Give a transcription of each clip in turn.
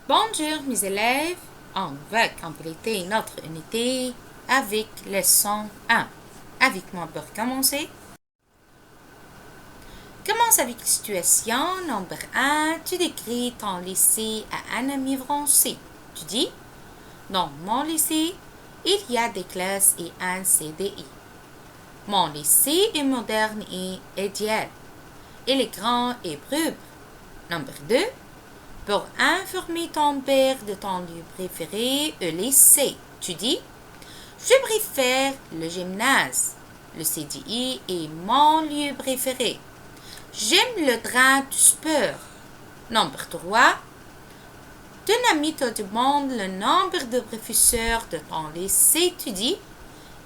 Bonjour mes élèves, on va compléter notre unité avec leçon 1. Avec moi pour commencer. Commence avec la situation numéro 1. Tu décris ton lycée à un ami français. Tu dis, dans mon lycée, il y a des classes et un CDI. Mon lycée est moderne et idéal. Il est grand et propre. Numéro 2. Pour informer ton père de ton lieu préféré au lycée, tu dis, je préfère le gymnase. Le CDI est mon lieu préféré. J'aime le train du sport. Nombre 3. Ton ami te demande le nombre de professeurs de ton lycée. Tu dis,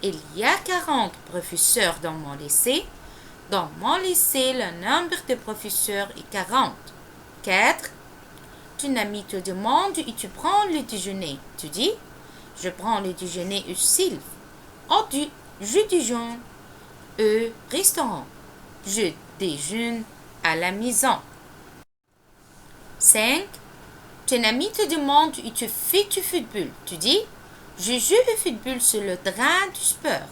il y a 40 professeurs dans mon lycée. Dans mon lycée, le nombre de professeurs est 40. 4. Ton ami te demande où tu prends le déjeuner. Tu dis, je prends le déjeuner au Sylve. Je déjeune au restaurant. Je déjeune à la maison. 5. Ton ami te demande où tu fais du football. Tu dis, je joue au football sur le terrain du sport.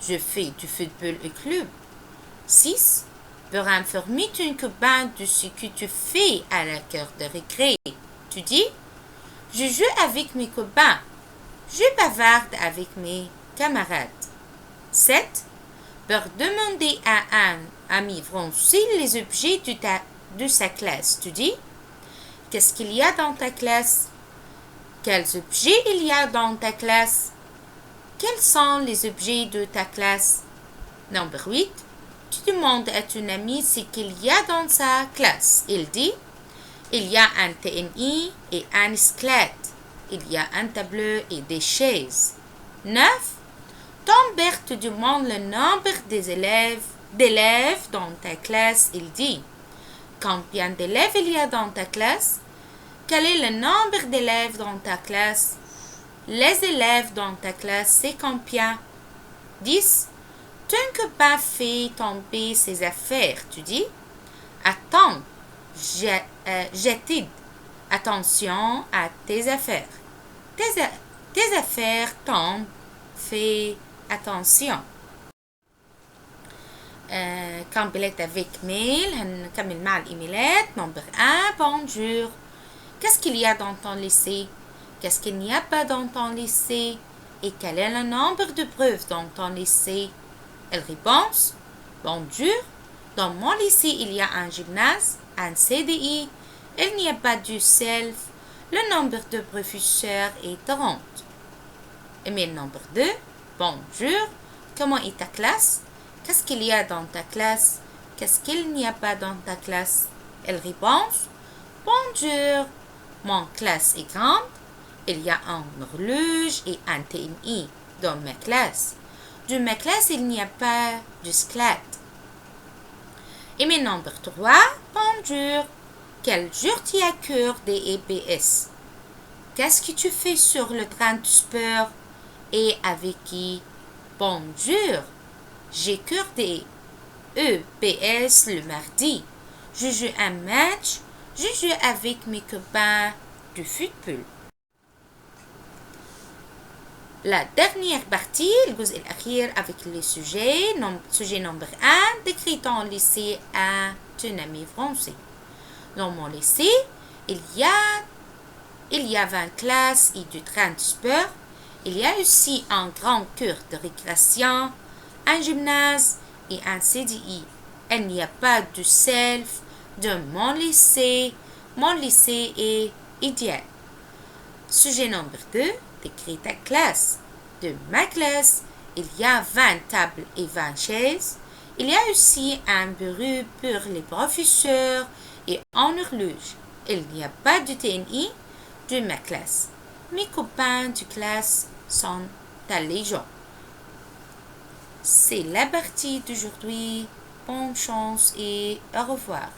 Je fais du football au club. 6. Pour informer ton copain de ce que tu fais à la cour de récré. Tu dis, je joue avec mes copains. Je bavarde avec mes camarades. 7. Pour demander à un ami français les objets de sa classe. Tu dis, qu'est-ce qu'il y a dans ta classe? Quels objets il y a dans ta classe? Quels sont les objets de ta classe? Numéro 8. Tu demandes à ton ami ce qu'il y a dans sa classe. Il dit, il y a un TNI et un squelette. Il y a un tableau et des chaises. 9. Ton père te demande le nombre d'élèves dans ta classe. Il dit, combien d'élèves il y a dans ta classe? Quel est le nombre d'élèves dans ta classe? Les élèves dans ta classe, c'est combien? 10. Ton copain fait tomber ses affaires. Tu dis, attends, j'attends. Attention à tes affaires. Tes affaires tombent. Fais attention. complète avec mail. هنكمل مع الإيميلات. Number 1. Bonjour. Qu'est-ce qu'il y a dans ton lycée? Qu'est-ce qu'il n'y a pas dans ton lycée? Et quel est le nombre de preuves dans ton lycée? Elle répond, bonjour. Dans mon lycée, il y a un gymnase, un CDI. Il n'y a pas de self. Le nombre de professeurs est 30. Email number 2. Bonjour. Comment est ta classe? Qu'est-ce qu'il y a dans ta classe? Qu'est-ce qu'il n'y a pas dans ta classe? Elle répond, bonjour. Mon classe est grande. Il y a un horloge et un TNI dans ma classe. De ma classe, il n'y a pas de squelette. Email number 3. Bonjour. Quel jour tu as cours des EPS? Qu'est-ce que tu fais sur le train de sport? Et avec qui? Bonjour. J'ai cours des EPS le mardi. Je joue un match. Je joue avec mes copains de football. La dernière partie, الجزء الأخير avec les sujets. Sujet numéro 1. Décris ton lycée à ton ami français. Dans mon lycée, il y a 20 classes et du train de sport. Il y a aussi un grand cours de récréation, un gymnase et un CDI. Il n'y a pas de self de mon lycée. Mon lycée est idéal. Sujet numéro 2. Décris ta classe. De ma classe, il y a 20 tables et 20 chaises. Il y a aussi un bureau pour les professeurs et un horloge. Il n'y a pas de TNI de ma classe. Mes copains de classe sont intelligents. C'est la partie d'aujourd'hui. Bonne chance et au revoir.